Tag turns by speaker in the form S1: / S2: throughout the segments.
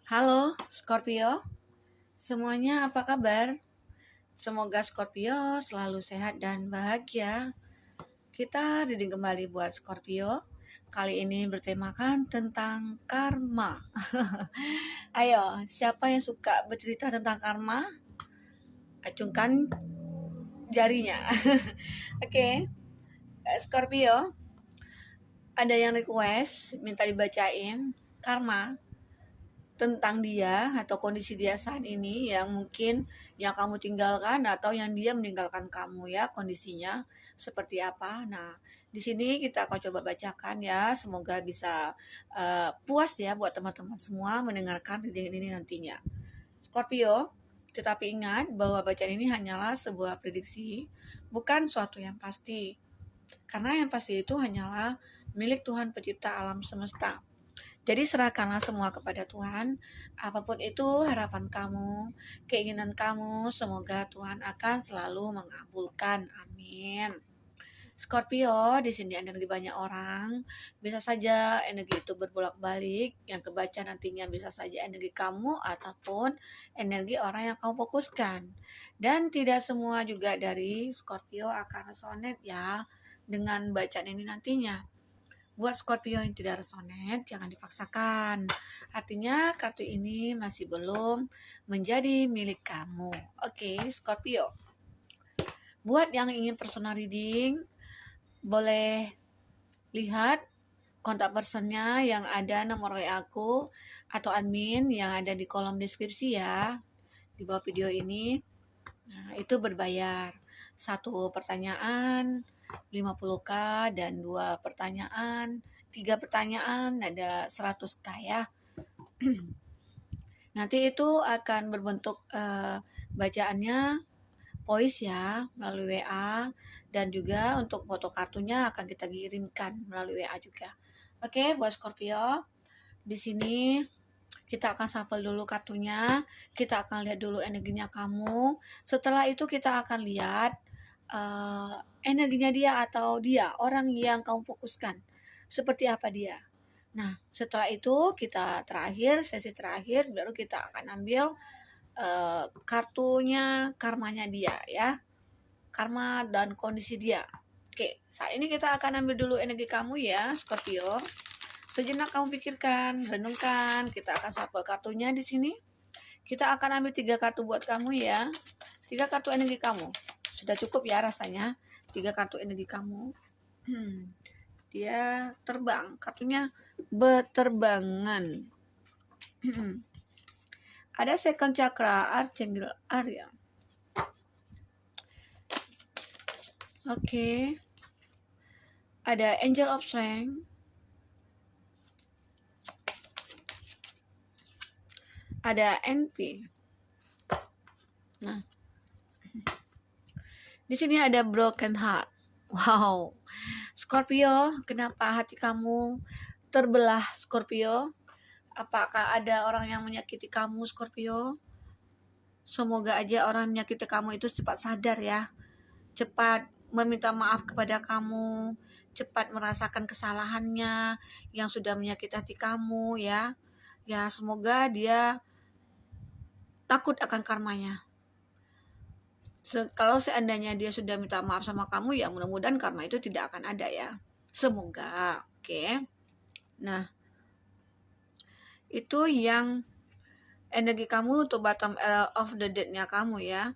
S1: Halo Scorpio, semuanya apa kabar? Semoga Scorpio selalu sehat dan bahagia. Kita reading kembali buat Scorpio. Kali ini bertemakan tentang karma. Ayo, siapa yang suka bercerita tentang karma? Acungkan jarinya. Oke, Scorpio, ada yang request minta dibacain karma tentang dia atau kondisi dia saat ini yang mungkin yang kamu tinggalkan atau yang dia meninggalkan kamu ya, kondisinya seperti apa. Nah, di sini kita akan coba bacakan ya, semoga bisa puas ya buat teman-teman semua mendengarkan reading ini nantinya. Scorpio, tetapi ingat bahwa bacaan ini hanyalah sebuah prediksi, bukan suatu yang pasti. Karena yang pasti itu hanyalah milik Tuhan pencipta alam semesta. Jadi serahkanlah semua kepada Tuhan, apapun itu harapan kamu, keinginan kamu, semoga Tuhan akan selalu mengabulkan. Amin. Scorpio, di sini energi banyak orang, bisa saja energi itu berbolak-balik, yang kebaca nantinya bisa saja energi kamu ataupun energi orang yang kamu fokuskan. Dan tidak semua juga dari Scorpio akan resonate ya dengan bacaan ini nantinya. Buat Scorpio yang tidak resonate, jangan dipaksakan. Artinya kartu ini masih belum menjadi milik kamu. Oke, Scorpio. Buat yang ingin personal reading, boleh lihat kontak personnya yang ada nomor WA aku atau admin yang ada di kolom deskripsi ya, di bawah video ini. Nah, itu berbayar. 1 pertanyaan 50k dan 2 pertanyaan 3 pertanyaan ada 100k ya. Nanti itu akan berbentuk bacaannya voice ya melalui WA, dan juga untuk foto kartunya akan kita kirimkan melalui WA juga. Oke, buat Scorpio, di sini kita akan shuffle dulu kartunya, kita akan lihat dulu energinya kamu. Setelah itu kita akan lihat energinya dia atau dia, orang yang kamu fokuskan, seperti apa dia. Nah, setelah itu kita sesi terakhir, baru kita akan ambil kartunya karmanya dia ya. Karma dan kondisi dia. Oke, saat ini kita akan ambil dulu energi kamu ya, Scorpio. Sejenak kamu pikirkan, renungkan. Kita akan shuffle kartunya di sini. Kita akan ambil 3 kartu buat kamu ya. 3 kartu energi kamu. Sudah cukup ya rasanya. 3 kartu energi kamu. Dia terbang. Kartunya berterbangan. Ada second chakra, Archangel Ariel. Oke. Ada Angel of Strength. Ada NP. Nah, di sini ada Broken Heart. Wow, Scorpio, kenapa hati kamu terbelah, Scorpio? Apakah ada orang yang menyakiti kamu, Scorpio? Semoga aja orang yang menyakiti kamu itu cepat sadar ya, cepat meminta maaf kepada kamu, cepat merasakan kesalahannya yang sudah menyakiti hati kamu ya. Ya, semoga dia takut akan karmanya. Kalau seandainya dia sudah minta maaf sama kamu, ya mudah-mudahan karma itu tidak akan ada ya. Semoga. Oke. Nah, itu yang energi kamu untuk bottom of the deck-nya kamu ya.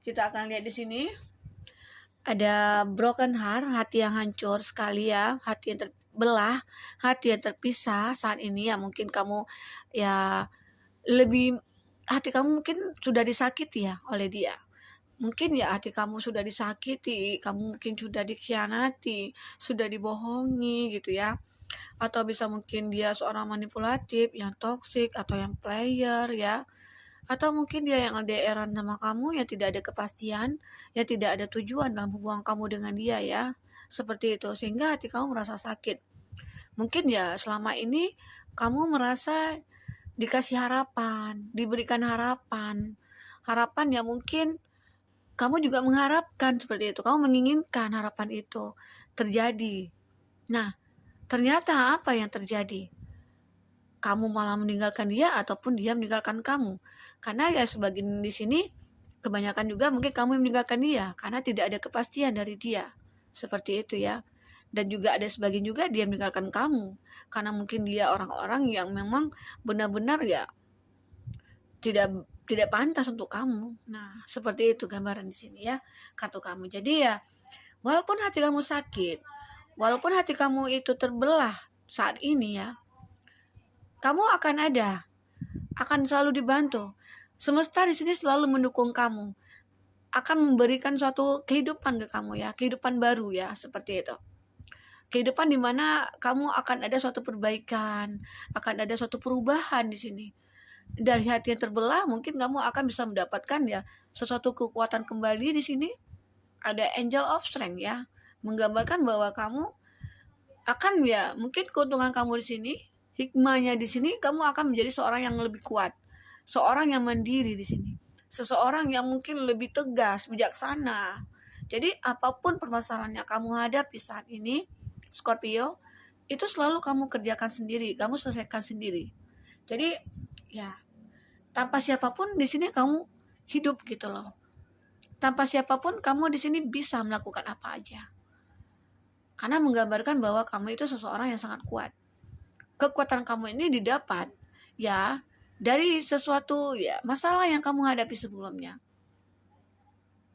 S1: Kita akan lihat di sini. Ada broken heart, hati yang hancur sekali ya, hati yang terbelah, hati yang terpisah saat ini ya. Mungkin kamu ya lebih, hati kamu mungkin sudah disakiti ya oleh dia. Mungkin ya hati kamu sudah disakiti, kamu mungkin sudah dikhianati, sudah dibohongi gitu ya. Atau bisa mungkin dia seorang manipulatif, yang toksik atau yang player ya. Atau mungkin dia yang LDR-an sama kamu, yang tidak ada kepastian, yang tidak ada tujuan dalam hubungan kamu dengan dia ya. Seperti itu, sehingga hati kamu merasa sakit. Mungkin ya selama ini kamu merasa dikasih harapan, diberikan harapan. Harapan yang mungkin kamu juga mengharapkan seperti itu. Kamu menginginkan harapan itu terjadi. Nah, ternyata apa yang terjadi? kamu malah meninggalkan dia ataupun dia meninggalkan kamu. Karena ya sebagian di sini kebanyakan juga mungkin kamu yang meninggalkan dia karena tidak ada kepastian dari dia. Seperti itu ya. Dan juga ada sebagian juga dia meninggalkan kamu karena mungkin dia orang-orang yang memang benar-benar ya tidak tidak pantas untuk kamu. Nah, seperti itu gambaran di sini ya, kartu kamu. Jadi ya, walaupun hati kamu sakit, walaupun hati kamu itu terbelah saat ini ya, kamu akan selalu dibantu. Semesta di sini selalu mendukung kamu, akan memberikan suatu kehidupan ke kamu ya, kehidupan baru ya, seperti itu. Kehidupan di mana kamu akan ada suatu perbaikan, akan ada suatu perubahan di sini. Dari hati yang terbelah, mungkin kamu akan bisa mendapatkan ya sesuatu kekuatan kembali di sini. Ada angel of strength ya, menggambarkan bahwa kamu akan ya mungkin keuntungan kamu di sini, hikmahnya di sini kamu akan menjadi seorang yang lebih kuat, seorang yang mandiri di sini, seseorang yang mungkin lebih tegas, bijaksana. Jadi apapun permasalahan yang kamu hadapi saat ini, Scorpio, itu selalu kamu kerjakan sendiri, kamu selesaikan sendiri. Jadi ya tanpa siapapun di sini kamu hidup gitu loh. Tanpa siapapun kamu di sini bisa melakukan apa aja. Karena menggambarkan bahwa kamu itu seseorang yang sangat kuat. Kekuatan kamu ini didapat ya dari sesuatu ya masalah yang kamu hadapi sebelumnya.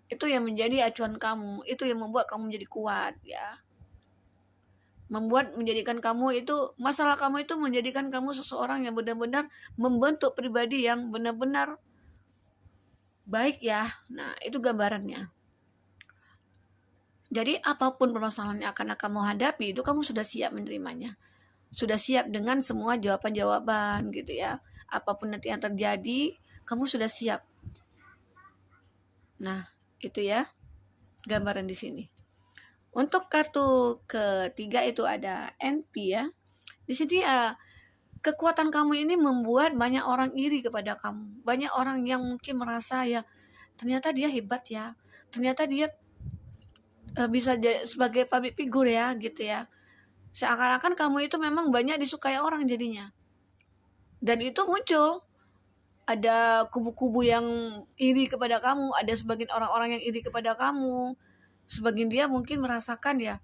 S1: Itu yang menjadi acuan kamu, itu yang membuat kamu menjadi kuat ya. Menjadikan kamu itu, masalah kamu itu menjadikan kamu seseorang yang benar-benar membentuk pribadi yang benar-benar baik ya. Nah, itu gambarannya. Jadi apapun permasalahan yang akan kamu hadapi, itu kamu sudah siap menerimanya. Sudah siap dengan semua jawaban-jawaban gitu ya. Apapun nanti yang terjadi, kamu sudah siap. Nah, itu ya gambaran di sini. Untuk kartu ketiga itu ada NP ya. Di sini kekuatan kamu ini membuat banyak orang iri kepada kamu. Banyak orang yang mungkin merasa ya ternyata dia hebat ya. Ternyata dia bisa sebagai public figure ya gitu ya. Seakan-akan kamu itu memang banyak disukai orang jadinya. Dan itu muncul ada kubu-kubu yang iri kepada kamu, ada sebagian orang-orang yang iri kepada kamu. Sebagian dia mungkin merasakan ya,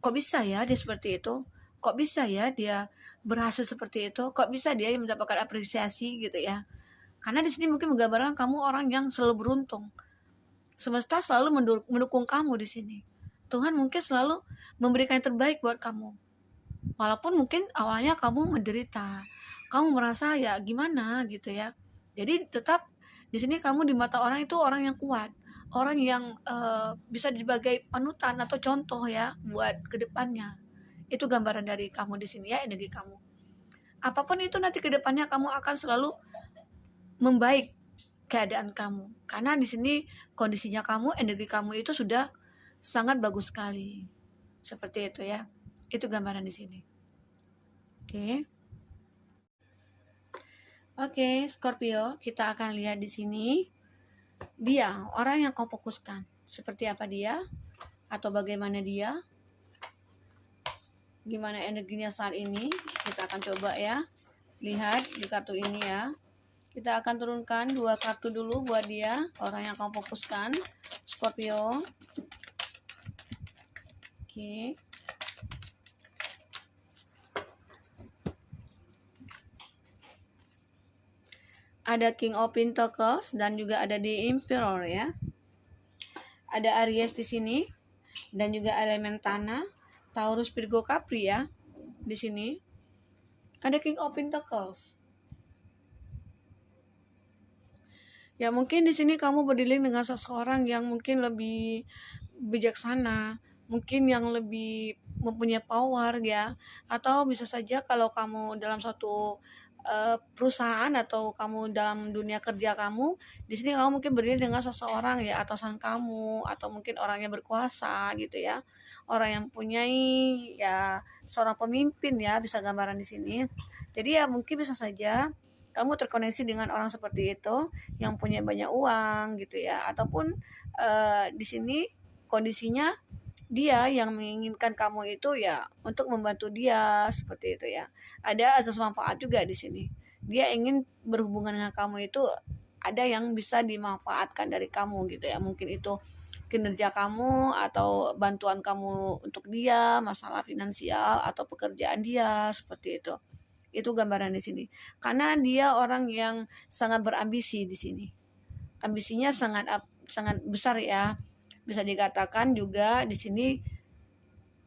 S1: kok bisa ya dia seperti itu? Kok bisa ya dia berhasil seperti itu? Kok bisa dia mendapatkan apresiasi gitu ya? Karena di sini mungkin menggambarkan kamu orang yang selalu beruntung. Semesta selalu mendukung kamu di sini. Tuhan mungkin selalu memberikan yang terbaik buat kamu. Walaupun mungkin awalnya kamu menderita, kamu merasa ya gimana gitu ya. Jadi tetap di sini kamu di mata orang itu orang yang kuat, orang yang bisa sebagai panutan atau contoh ya buat kedepannya. Itu gambaran dari kamu di sini ya, energi kamu. Apapun itu nanti kedepannya kamu akan selalu membaik keadaan kamu. Karena di sini kondisinya kamu, energi kamu itu sudah sangat bagus sekali. Seperti itu ya. Itu gambaran di sini. Oke. Oke, Scorpio, kita akan lihat di sini dia, orang yang kau fokuskan. Seperti apa dia? Atau bagaimana dia? Gimana energinya saat ini? Kita akan coba ya. Lihat di kartu ini ya. Kita akan turunkan 2 kartu dulu buat dia, orang yang kau fokuskan, Scorpio. Oke. Ada King of Pentacles dan juga ada di Emperor ya. Ada Aries di sini dan juga elemen tanah, Taurus, Virgo, Capri ya. Di sini ada King of Pentacles. Ya mungkin di sini kamu berdealing dengan seseorang yang mungkin lebih bijaksana, mungkin yang lebih mempunyai power ya. Atau bisa saja kalau kamu dalam suatu perusahaan atau kamu dalam dunia kerja kamu, di sini kamu mungkin berdiri dengan seseorang ya, atasan kamu atau mungkin orang yang berkuasa gitu ya, orang yang punyai ya seorang pemimpin ya, bisa gambaran di sini. Jadi ya mungkin bisa saja kamu terkoneksi dengan orang seperti itu yang punya banyak uang gitu ya, ataupun di sini kondisinya dia yang menginginkan kamu itu ya untuk membantu dia seperti itu ya. Ada asas manfaat juga di sini. Dia ingin berhubungan dengan kamu itu ada yang bisa dimanfaatkan dari kamu gitu ya. Mungkin itu kinerja kamu atau bantuan kamu untuk dia, masalah finansial atau pekerjaan dia seperti itu. Itu gambaran di sini. Karena dia orang yang sangat berambisi di sini. Ambisinya sangat besar ya. Bisa dikatakan juga di sini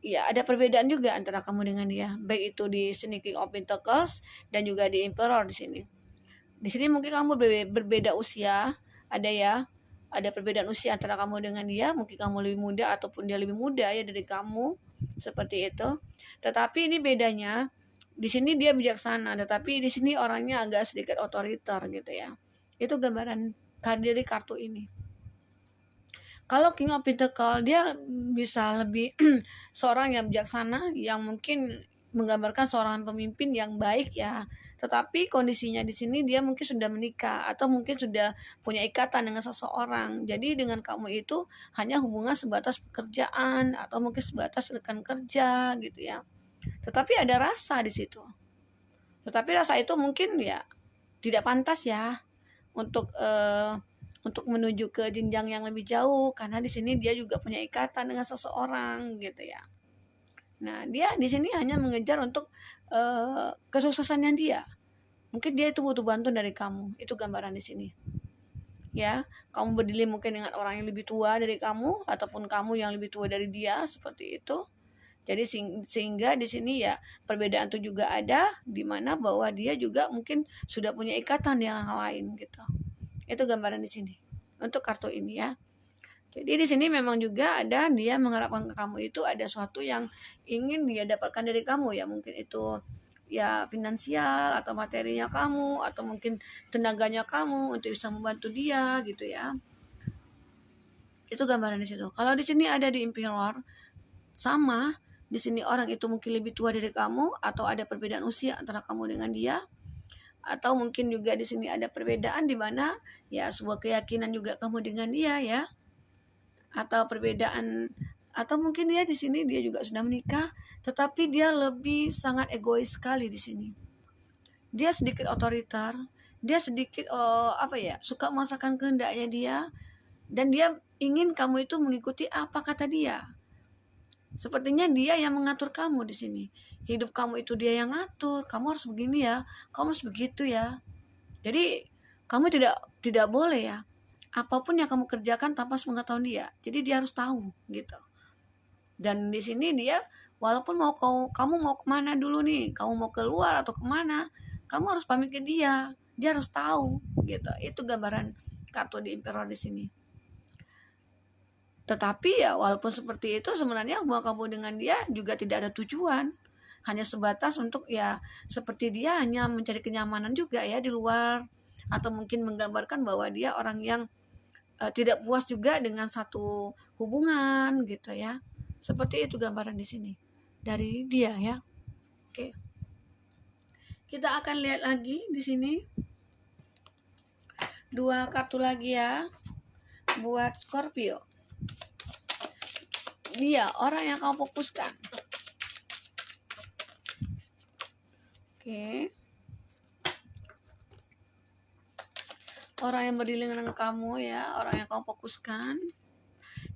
S1: ya ada perbedaan juga antara kamu dengan dia. Baik itu di sini King of Pentacles dan juga di Emperor di sini. Di sini mungkin kamu berbeda usia, ada ya. Ada perbedaan usia antara kamu dengan dia, mungkin kamu lebih muda ataupun dia lebih muda ya dari kamu. Seperti itu. Tetapi ini bedanya di sini dia bijaksana, tetapi di sini orangnya agak sedikit otoriter gitu ya. Itu gambaran dari kartu ini. Kalau King of Pentacles dia bisa lebih seorang yang bijaksana, yang mungkin menggambarkan seorang pemimpin yang baik ya. Tetapi kondisinya di sini dia mungkin sudah menikah atau mungkin sudah punya ikatan dengan seseorang. Jadi dengan kamu itu hanya hubungan sebatas pekerjaan atau mungkin sebatas rekan kerja gitu ya. Tetapi ada rasa di situ. Tetapi rasa itu mungkin ya tidak pantas ya untuk menuju ke jenjang yang lebih jauh, karena di sini dia juga punya ikatan dengan seseorang gitu ya. Nah, dia di sini hanya mengejar untuk kesuksesannya dia. Mungkin dia itu butuh bantuan dari kamu. Itu gambaran di sini. Ya, kamu berdiri mungkin dengan orang yang lebih tua dari kamu ataupun kamu yang lebih tua dari dia seperti itu. Jadi sehingga di sini ya perbedaan itu juga ada, di mana bahwa dia juga mungkin sudah punya ikatan yang lain gitu. Itu gambaran di sini untuk kartu ini ya. Jadi di sini memang juga ada dia mengharapkan ke kamu itu ada sesuatu yang ingin dia dapatkan dari kamu ya, mungkin itu ya finansial atau materinya kamu atau mungkin tenaganya kamu untuk bisa membantu dia gitu ya. Itu gambaran di situ. Kalau di sini ada di Emperor sama, di sini orang itu mungkin lebih tua dari kamu atau ada perbedaan usia antara kamu dengan dia. Atau mungkin juga di sini ada perbedaan di mana ya sebuah keyakinan juga kamu dengan dia ya. Atau perbedaan atau mungkin dia di sini dia juga sudah menikah, tetapi dia lebih sangat egois sekali di sini. Dia sedikit otoriter, dia sedikit suka memaksakan kehendaknya dia, dan dia ingin kamu itu mengikuti apa kata dia. Sepertinya dia yang mengatur kamu di sini. Hidup kamu itu dia yang ngatur. Kamu harus begini ya, kamu harus begitu ya. Jadi kamu tidak boleh ya apapun yang kamu kerjakan tanpa sepengetahuan dia. Jadi dia harus tahu gitu. Dan di sini dia walaupun kamu mau kemana dulu nih, kamu mau keluar atau kemana, kamu harus pamit ke dia. Dia harus tahu gitu. Itu gambaran kartu di Emperor di sini. Tetapi ya walaupun seperti itu sebenarnya hubungan kamu dengan dia juga tidak ada tujuan. Hanya sebatas untuk ya seperti dia hanya mencari kenyamanan juga ya di luar. Atau mungkin menggambarkan bahwa dia orang yang tidak puas juga dengan satu hubungan gitu ya. Seperti itu gambaran di sini dari dia ya. Oke. Kita akan lihat lagi di sini 2 kartu lagi ya buat Scorpio. Dia orang yang kamu fokuskan. Oke. Orang yang berdiri dengan kamu ya, orang yang kamu fokuskan.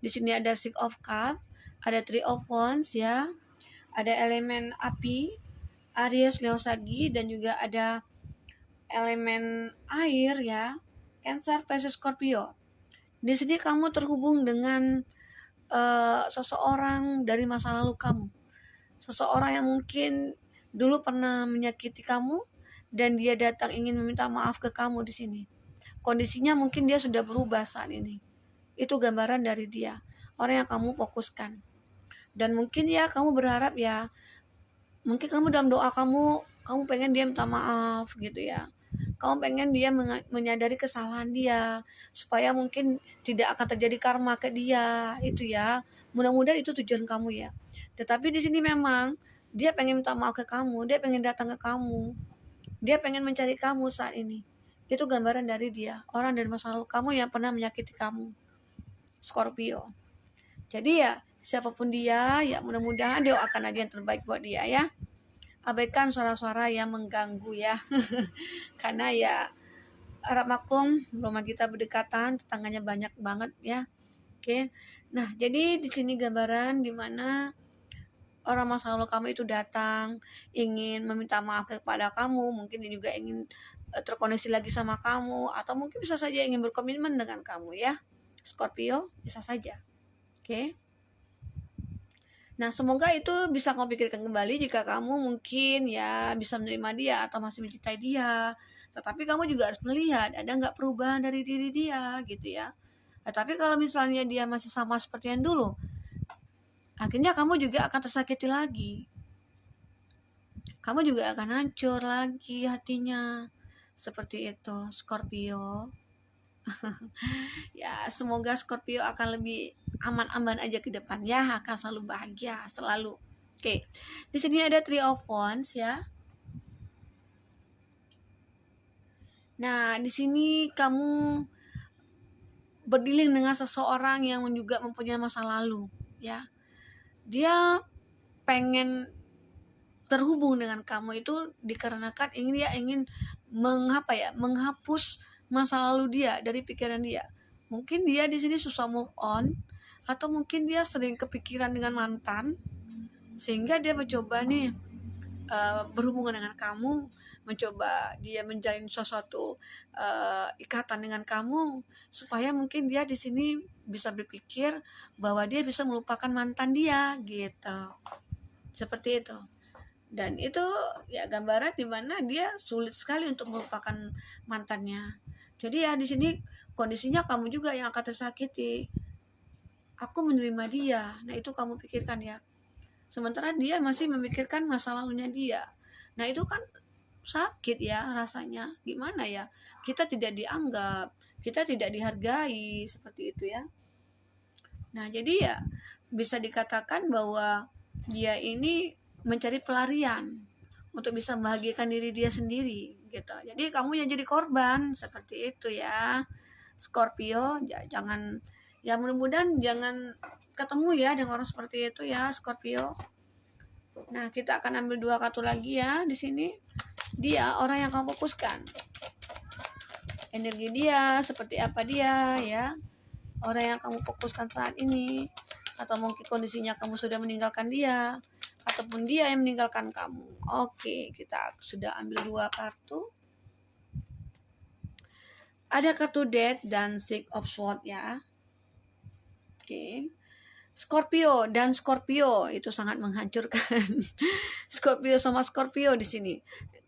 S1: Di sini ada Six of Cups, ada Three of Wands ya. Ada elemen api, Aries, Leo, Sagi, dan juga ada elemen air ya, Cancer, Pisces, Scorpio. Di sini kamu terhubung dengan seseorang dari masa lalu kamu. Seseorang yang mungkin dulu pernah menyakiti kamu dan dia datang ingin meminta maaf ke kamu di sini. Kondisinya mungkin dia sudah berubah saat ini. Itu gambaran dari dia, orang yang kamu fokuskan. Dan mungkin ya kamu berharap ya, mungkin kamu dalam doa kamu pengen dia minta maaf gitu ya. Kamu pengen dia menyadari kesalahan dia supaya mungkin tidak akan terjadi karma ke dia itu ya. Mudah-mudahan itu tujuan kamu ya. Tetapi di sini memang dia pengen minta maaf ke kamu, dia pengen datang ke kamu, dia pengen mencari kamu saat ini. Itu gambaran dari dia, orang dari masa lalu kamu yang pernah menyakiti kamu, Scorpio. Jadi ya siapapun dia, ya mudah-mudahan doakan aja yang terbaik buat dia ya. Abaikan suara-suara yang mengganggu ya. Karena ya harap maklum, rumah kita berdekatan, tetangganya banyak banget ya. Oke. Nah, jadi di sini gambaran dimana orang masa lalu kamu itu datang ingin meminta maaf kepada kamu, mungkin dia juga ingin terkoneksi lagi sama kamu, atau mungkin bisa saja ingin berkomitmen dengan kamu ya. Scorpio bisa saja. Oke. Nah, semoga itu bisa kamu pikirkan kembali jika kamu mungkin ya bisa menerima dia atau masih mencintai dia. Tetapi kamu juga harus melihat ada nggak perubahan dari diri dia gitu ya. Nah, tapi kalau misalnya dia masih sama seperti yang dulu, akhirnya kamu juga akan tersakiti lagi. Kamu juga akan hancur lagi hatinya. Seperti itu, Scorpio. Ya, semoga Scorpio akan lebih aman-aman aja ke depan ya, akan selalu bahagia, selalu. Oke. Di sini ada Three of Wands ya. Nah, di sini kamu berdealing dengan seseorang yang juga mempunyai masa lalu ya. Dia pengen terhubung dengan kamu itu dikarenakan dia ingin menghapus masa lalu dia dari pikiran dia. Mungkin dia di sini susah move on, atau mungkin dia sering kepikiran dengan mantan sehingga dia mencoba nih berhubungan dengan kamu, mencoba dia menjalin sesuatu ikatan dengan kamu supaya mungkin dia di sini bisa berpikir bahwa dia bisa melupakan mantan dia gitu. Seperti itu. Dan itu ya gambaran di mana dia sulit sekali untuk melupakan mantannya. Jadi ya di sini kondisinya kamu juga yang akan tersakiti. Aku menerima dia. Nah, itu kamu pikirkan ya. Sementara dia masih memikirkan masa lalunya dia. Nah, itu kan sakit ya rasanya. Gimana ya? Kita tidak dianggap, kita tidak dihargai seperti itu ya. Nah, jadi ya bisa dikatakan bahwa dia ini mencari pelarian untuk bisa membahagiakan diri dia sendiri gitu. Jadi kamu yang jadi korban seperti itu ya. Scorpio ya, jangan ya, mudah-mudahan jangan ketemu ya dengan orang seperti itu ya, Scorpio. Nah, kita akan ambil 2 kartu lagi ya di sini. Dia orang yang kamu fokuskan. Energi dia seperti apa dia ya. Orang yang kamu fokuskan saat ini, atau mungkin kondisinya kamu sudah meninggalkan dia, ataupun dia yang meninggalkan kamu. Oke, kita sudah ambil 2 kartu. Ada kartu Death dan Six of Swords ya. Oke. Scorpio dan Scorpio itu sangat menghancurkan. Scorpio sama Scorpio di sini.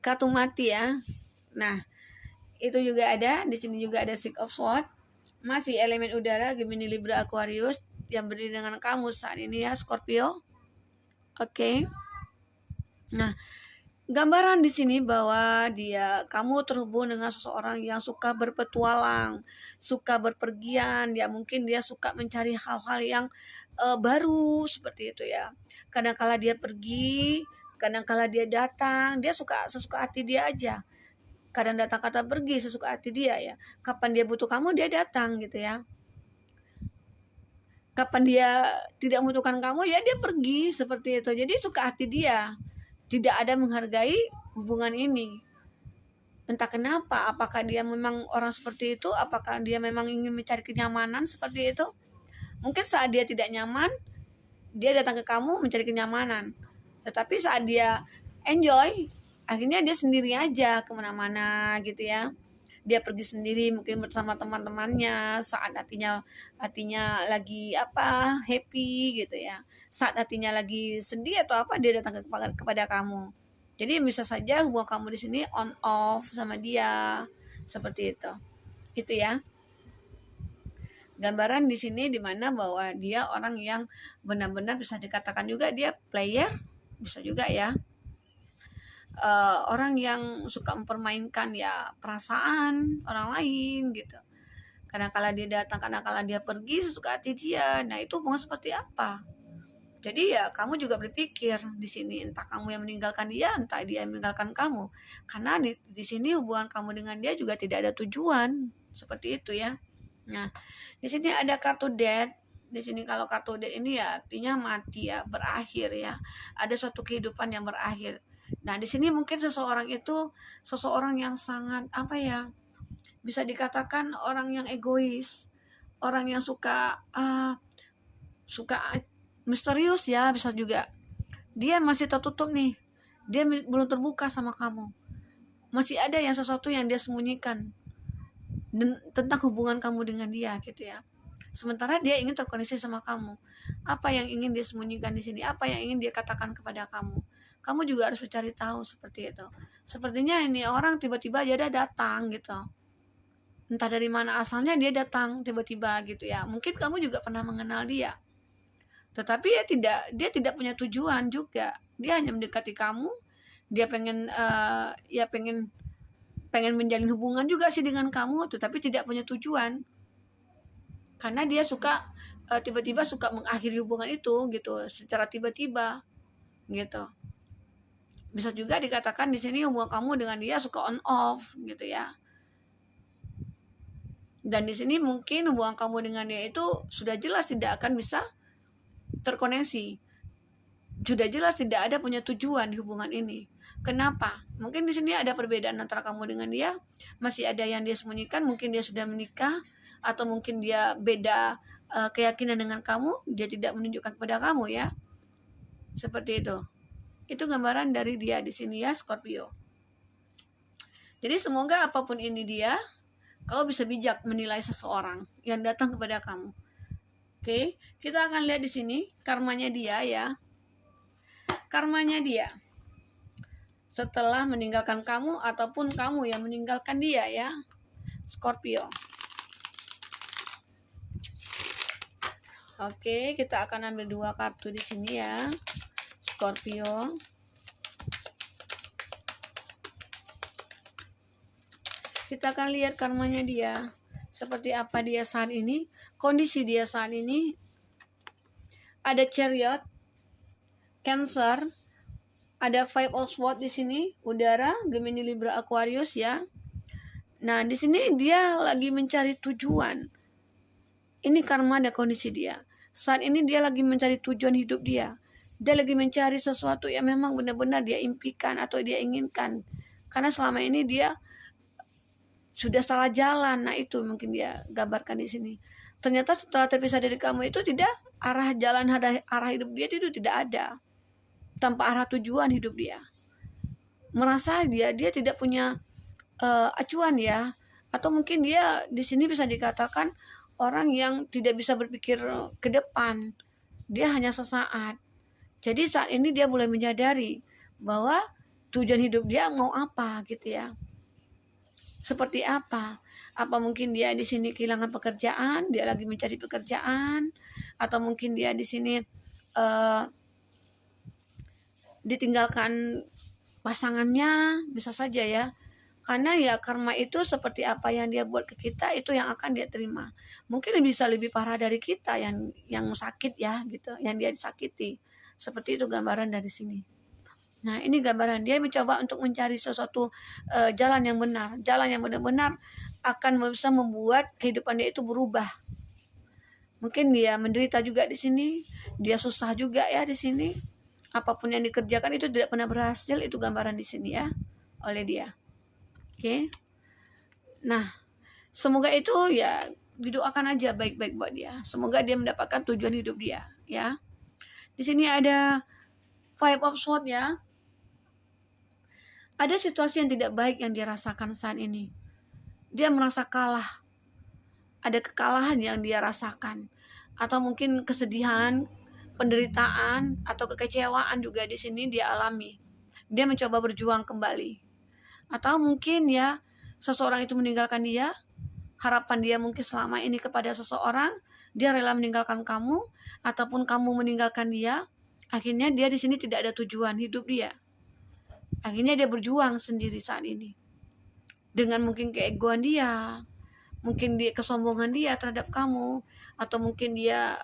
S1: Kartu mati ya. Nah, itu juga ada, di sini juga ada Six of Swords. Masih elemen udara, Gemini, Libra, Aquarius yang berdiri dengan kamu saat ini ya, Scorpio. Oke. Nah, gambaran di sini bahwa kamu terhubung dengan seseorang yang suka berpetualang, suka berpergian, ya mungkin dia suka mencari hal-hal yang baru seperti itu ya. Kadang-kala dia pergi, kadang-kala dia datang, dia sesuka hati dia aja. Kadang datang kata pergi sesuka hati dia ya. Kapan dia butuh kamu dia datang gitu ya. Kapan dia tidak membutuhkan kamu ya dia pergi seperti itu. Jadi suka hati dia. Tidak ada menghargai hubungan ini. Entah kenapa, apakah dia memang orang seperti itu, apakah dia memang ingin mencari kenyamanan seperti itu. Mungkin saat dia tidak nyaman, dia datang ke kamu mencari kenyamanan. Tetapi saat dia enjoy, akhirnya dia sendiri aja kemana-mana gitu ya. Dia pergi sendiri mungkin bersama teman-temannya saat hatinya lagi happy gitu ya. Saat hatinya lagi sedih atau apa dia datang kepada kamu. Jadi bisa saja hubungan kamu di sini on off sama dia seperti itu. Itu ya. Gambaran di sini dimana bahwa dia orang yang benar-benar bisa dikatakan juga dia player, bisa juga ya. Orang yang suka mempermainkan ya perasaan orang lain gitu. Kadang-kala dia datang, kadang-kala dia pergi sesuka hati dia. Nah, itu hubungan seperti apa? Jadi ya kamu juga berpikir di sini, entah kamu yang meninggalkan dia, entah dia yang meninggalkan kamu. Karena di sini hubungan kamu dengan dia juga tidak ada tujuan, seperti itu ya. Nah, di sini ada kartu Death Di sini kalau kartu death ini ya artinya mati ya, berakhir ya. Ada suatu kehidupan yang berakhir. Nah, di sini mungkin seseorang itu seseorang yang sangat apa ya? Bisa dikatakan orang yang egois, orang yang suka misterius ya, bisa juga. Dia masih tertutup nih. Dia belum terbuka sama kamu. Masih ada yang sesuatu yang dia sembunyikan tentang hubungan kamu dengan dia gitu ya. Sementara dia ingin terkoneksi sama kamu. Apa yang ingin dia sembunyikan di sini? Apa yang ingin dia katakan kepada kamu? Kamu juga harus mencari tahu seperti itu. Sepertinya ini orang tiba-tiba aja datang gitu. Entah dari mana asalnya dia datang tiba-tiba gitu ya. Mungkin kamu juga pernah mengenal dia. Tetapi dia tidak punya tujuan juga. Dia hanya mendekati kamu. Dia pengen menjalin hubungan juga sih dengan kamu, tetapi tidak punya tujuan. Karena dia tiba-tiba suka mengakhiri hubungan itu gitu secara tiba-tiba gitu. Bisa juga dikatakan di sini hubungan kamu dengan dia suka on off gitu ya. Dan di sini mungkin hubungan kamu dengan dia itu sudah jelas tidak akan bisa terkoneksi. Sudah jelas tidak ada punya tujuan di hubungan ini. Kenapa? Mungkin di sini ada perbedaan antara kamu dengan dia, masih ada yang dia sembunyikan, mungkin dia sudah menikah, atau mungkin dia beda keyakinan dengan kamu, dia tidak menunjukkan kepada kamu ya. Seperti itu. Itu gambaran dari dia di sini ya, Scorpio. Jadi semoga apapun ini dia, kau bisa bijak menilai seseorang yang datang kepada kamu. Oke, kita akan lihat di sini karmanya dia ya. Karmanya dia setelah meninggalkan kamu ataupun kamu yang meninggalkan dia ya, Scorpio. Oke, kita akan ambil 2 kartu di sini ya, Scorpio. Kita akan lihat karmanya dia, seperti apa dia saat ini, kondisi dia saat ini. Ada Chariot, Cancer, ada Five of Swords di sini, udara, Gemini, Libra, Aquarius ya. Nah, di sini dia lagi mencari tujuan. Ini karma ada kondisi dia. Saat ini dia lagi mencari tujuan hidup dia. Dia lagi mencari sesuatu yang memang benar-benar dia impikan atau dia inginkan. Karena selama ini dia sudah salah jalan. Nah, itu mungkin dia gambarkan di sini. Ternyata setelah terpisah dari kamu itu tidak arah hidup dia itu tidak ada. Tanpa arah tujuan hidup dia. Merasa dia tidak punya acuan ya. Atau mungkin dia di sini bisa dikatakan orang yang tidak bisa berpikir ke depan. Dia hanya sesaat. Jadi saat ini dia mulai menyadari bahwa tujuan hidup dia mau apa gitu ya. Seperti apa? Apa mungkin dia di sini kehilangan pekerjaan, dia lagi mencari pekerjaan, atau mungkin dia di sini ditinggalkan pasangannya, bisa saja ya. Karena ya karma itu seperti apa yang dia buat ke kita itu yang akan dia terima. Mungkin bisa lebih parah dari kita yang sakit ya gitu, yang dia disakiti. Seperti itu gambaran dari sini. Nah, ini gambaran dia mencoba untuk mencari sesuatu jalan yang benar, jalan yang benar-benar akan bisa membuat kehidupan dia itu berubah. Mungkin dia menderita juga di sini, dia susah juga ya di sini. Apapun yang dikerjakan itu tidak pernah berhasil, itu gambaran di sini ya oleh dia. Oke. Nah, semoga itu ya didoakan aja baik-baik buat dia. Semoga dia mendapatkan tujuan hidup dia, ya. Di sini ada Five of Swords ya. Ada situasi yang tidak baik yang dia rasakan saat ini. Dia merasa kalah. Ada kekalahan yang dia rasakan. Atau mungkin kesedihan, penderitaan, atau kekecewaan juga di sini dia alami. Dia mencoba berjuang kembali. Atau mungkin ya seseorang itu meninggalkan dia, harapan dia mungkin selama ini kepada seseorang, dia rela meninggalkan kamu, ataupun kamu meninggalkan dia, akhirnya dia di sini tidak ada tujuan hidup dia. Akhirnya dia berjuang sendiri saat ini. Dengan mungkin keegoan dia, mungkin dia kesombongan dia terhadap kamu, atau mungkin dia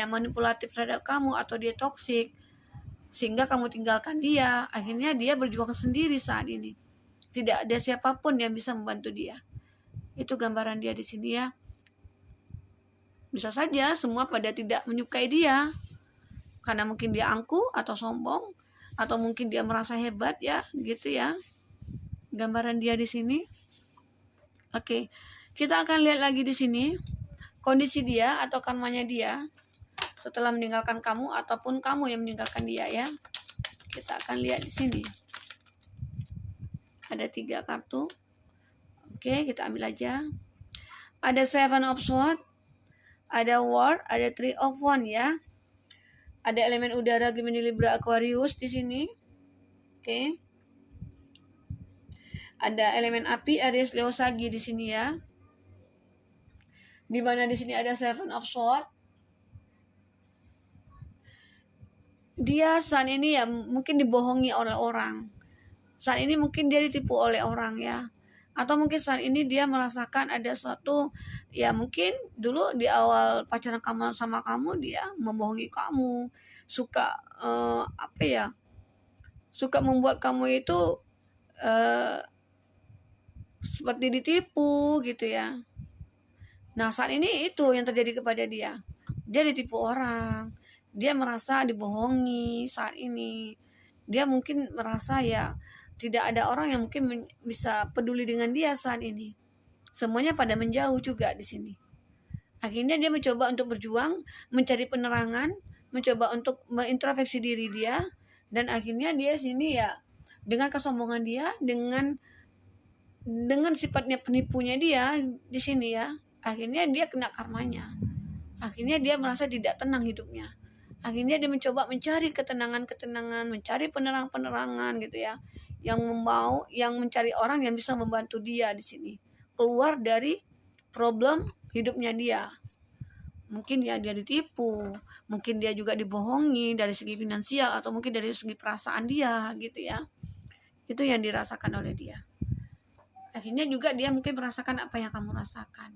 S1: manipulatif terhadap kamu, atau dia toksik sehingga kamu tinggalkan dia. Akhirnya dia berjuang sendiri saat ini. Tidak ada siapapun yang bisa membantu dia. Itu gambaran dia di sini ya. Bisa saja semua pada tidak menyukai dia karena mungkin dia angkuh atau sombong atau mungkin dia merasa hebat ya, gitu ya. Gambaran dia di sini. Oke. Kita akan lihat lagi di sini kondisi dia atau karmanya dia setelah meninggalkan kamu ataupun kamu yang meninggalkan dia ya. Kita akan lihat di sini. Ada 3 kartu. Oke, kita ambil aja. Ada 7 of Swords, ada World, ada 3 of Wands ya. Ada elemen udara Gemini, Libra, Aquarius di sini. Oke. Ada elemen api Aries, Leo, Sagi di sini ya. Di mana di sini ada 7 of Swords. Dia saat ini ya mungkin dibohongi oleh orang. Saat ini mungkin dia ditipu oleh orang ya. Atau mungkin saat ini dia merasakan ada suatu, ya mungkin dulu di awal pacaran kamu sama kamu dia membohongi kamu, suka apa ya, suka membuat kamu itu seperti ditipu gitu ya. Nah saat ini itu yang terjadi kepada dia. Dia ditipu orang, dia merasa dibohongi saat ini. Dia mungkin merasa ya tidak ada orang yang mungkin bisa peduli dengan dia saat ini. Semuanya pada menjauh juga di sini. Akhirnya dia mencoba untuk berjuang, mencari penerangan, mencoba untuk mengintrospeksi diri dia, dan akhirnya dia sini ya dengan kesombongan dia, dengan sifatnya penipunya dia di sini ya, akhirnya dia kena karmanya. Akhirnya dia merasa tidak tenang hidupnya. Akhirnya dia mencoba mencari ketenangan, mencari penerangan gitu ya, yang mencari orang yang bisa membantu dia di sini keluar dari problem hidupnya dia. Mungkin ya dia ditipu, mungkin dia juga dibohongi dari segi finansial atau mungkin dari segi perasaan dia gitu ya. Itu yang dirasakan oleh dia. Akhirnya juga dia mungkin merasakan apa yang kamu rasakan.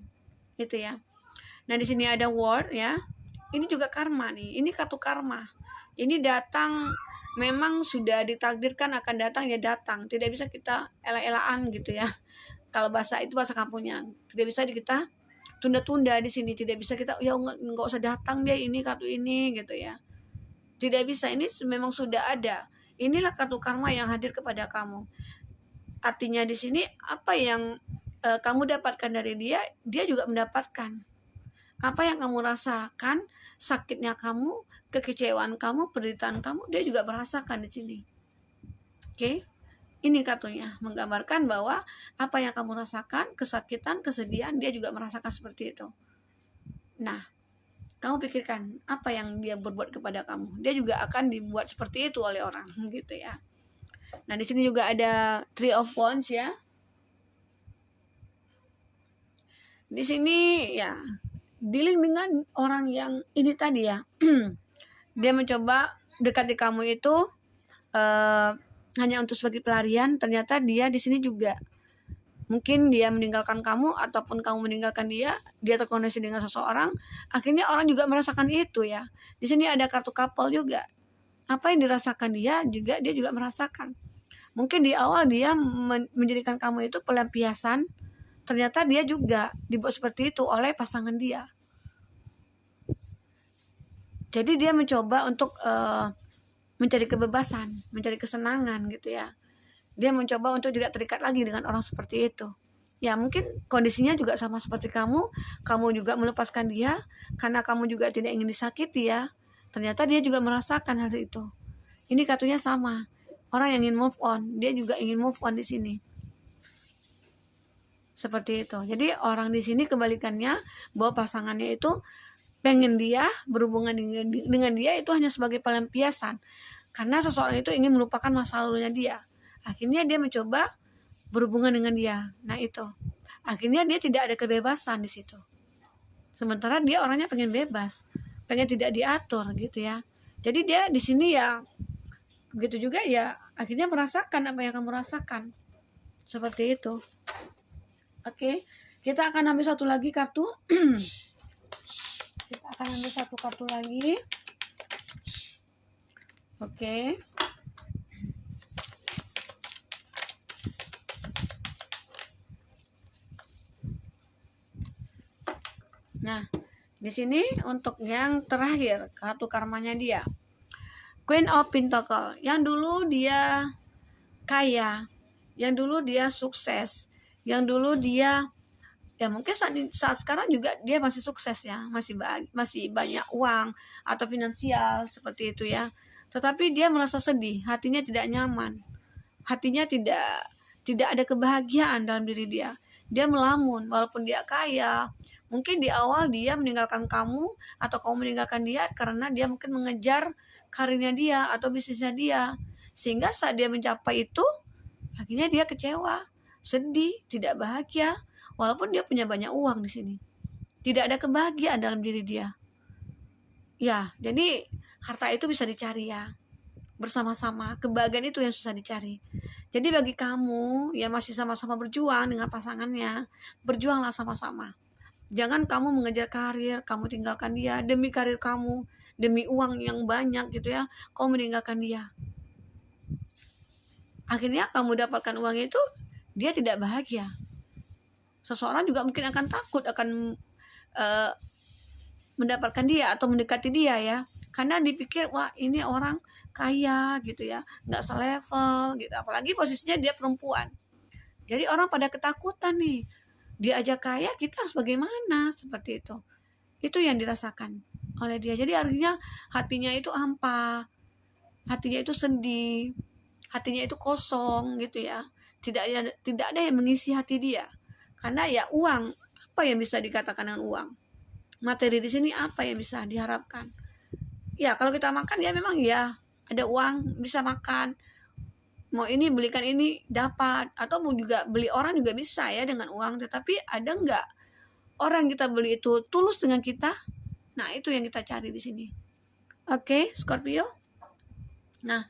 S1: Gitu ya. Nah, di sini ada World ya. Ini juga karma nih. Ini kartu karma. Ini datang, memang sudah ditakdirkan akan datang ya datang. Tidak bisa kita ela-elaan gitu ya. Kalau bahasa itu bahasa kampungnya. Tidak bisa kita tunda-tunda di sini. Tidak bisa kita ya nggak usah datang deh ini kartu ini gitu ya. Tidak bisa. Ini memang sudah ada. Inilah kartu karma yang hadir kepada kamu. Artinya di sini apa yang kamu dapatkan dari dia, dia juga mendapatkan. Apa yang kamu rasakan, sakitnya kamu, kekecewaan kamu, penderitaan kamu, dia juga merasakan di sini. Oke? Ini kartunya menggambarkan bahwa apa yang kamu rasakan, kesakitan, kesedihan, dia juga merasakan seperti itu. Nah, kamu pikirkan apa yang dia berbuat kepada kamu, dia juga akan dibuat seperti itu oleh orang, gitu ya. Nah, di sini juga ada 3 of Wands ya. Di sini ya dealing dengan orang yang ini tadi ya. Dia mencoba dekati kamu itu hanya untuk sebagai pelarian. Ternyata dia di sini juga mungkin dia meninggalkan kamu ataupun kamu meninggalkan dia terkoneksi dengan seseorang. Akhirnya orang juga merasakan itu ya. Di sini ada kartu couple juga. Apa yang dirasakan dia juga merasakan. Mungkin di awal dia menjadikan kamu itu pelampiasan. Ternyata dia juga dibuat seperti itu oleh pasangan dia. Jadi dia mencoba untuk mencari kebebasan, mencari kesenangan gitu ya. Dia mencoba untuk tidak terikat lagi dengan orang seperti itu. Ya mungkin kondisinya juga sama seperti kamu juga melepaskan dia karena kamu juga tidak ingin disakiti ya. Ternyata dia juga merasakan hal itu. Ini kartunya sama. Orang yang ingin move on, dia juga ingin move on di sini. Seperti itu. Jadi orang di sini kebalikannya, bahwa pasangannya itu pengen dia berhubungan dengan dia itu hanya sebagai pelampiasan. Karena seseorang itu ingin melupakan masa lalunya dia. Akhirnya dia mencoba berhubungan dengan dia. Nah itu. Akhirnya dia tidak ada kebebasan di situ. Sementara dia orangnya pengen bebas, pengen tidak diatur gitu ya. Jadi dia di sini ya begitu juga ya, akhirnya merasakan apa yang kamu rasakan. Seperti itu. Oke, kita akan ambil satu lagi kartu. Kita akan ambil satu kartu lagi. Oke. Nah, Di sini untuk yang terakhir, kartu karmanya dia. Queen of Pentacle. Yang dulu dia kaya, yang dulu dia sukses, yang dulu dia ya mungkin saat sekarang juga dia masih sukses ya, masih banyak uang atau finansial seperti itu ya. Tetapi dia merasa sedih, hatinya tidak nyaman, hatinya tidak ada kebahagiaan dalam diri dia. Dia melamun walaupun dia kaya. Mungkin di awal dia meninggalkan kamu atau kamu meninggalkan dia karena dia mungkin mengejar karirnya dia atau bisnisnya dia. Sehingga saat dia mencapai itu, akhirnya dia kecewa, sedih, tidak bahagia. Walaupun dia punya banyak uang di sini, tidak ada kebahagiaan dalam diri dia. Ya, jadi harta itu bisa dicari ya, bersama-sama. Kebahagiaan itu yang susah dicari. Jadi bagi kamu yang masih sama-sama berjuang dengan pasangannya, berjuanglah sama-sama. Jangan kamu mengejar karir, kamu tinggalkan dia demi karir kamu, demi uang yang banyak gitu ya, kamu meninggalkan dia. Akhirnya kamu dapatkan uang itu, dia tidak bahagia. Seseorang juga mungkin akan takut akan mendapatkan dia atau mendekati dia ya, karena dipikir wah ini orang kaya gitu ya, nggak selevel gitu, apalagi posisinya dia perempuan. Jadi orang pada ketakutan nih, dia aja kaya, kita harus bagaimana, seperti itu yang dirasakan oleh dia. Jadi artinya hatinya itu hampa, hatinya itu sedih, hatinya itu kosong gitu ya, tidak ada yang mengisi hati dia. Karena ya uang, apa yang bisa dikatakan dengan uang? Materi di sini apa yang bisa diharapkan? Ya kalau kita makan ya memang ya ada uang bisa makan. Mau ini belikan ini dapat, atau mau juga beli orang juga bisa ya dengan uang. Tetapi ada nggak orang kita beli itu tulus dengan kita? Nah itu yang kita cari di sini. Oke, Scorpio. Nah,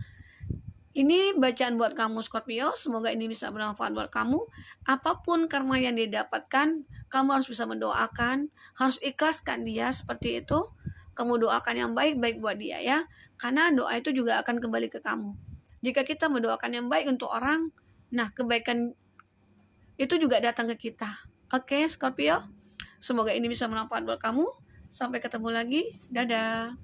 S1: ini bacaan buat kamu Scorpio, semoga ini bisa bermanfaat buat kamu. Apapun karma yang dia dapatkan, kamu harus bisa mendoakan, harus ikhlaskan dia seperti itu. Kamu doakan yang baik-baik buat dia ya, karena doa itu juga akan kembali ke kamu. Jika kita mendoakan yang baik untuk orang, nah kebaikan itu juga datang ke kita. Oke Scorpio, semoga ini bisa bermanfaat buat kamu. Sampai ketemu lagi, dadah.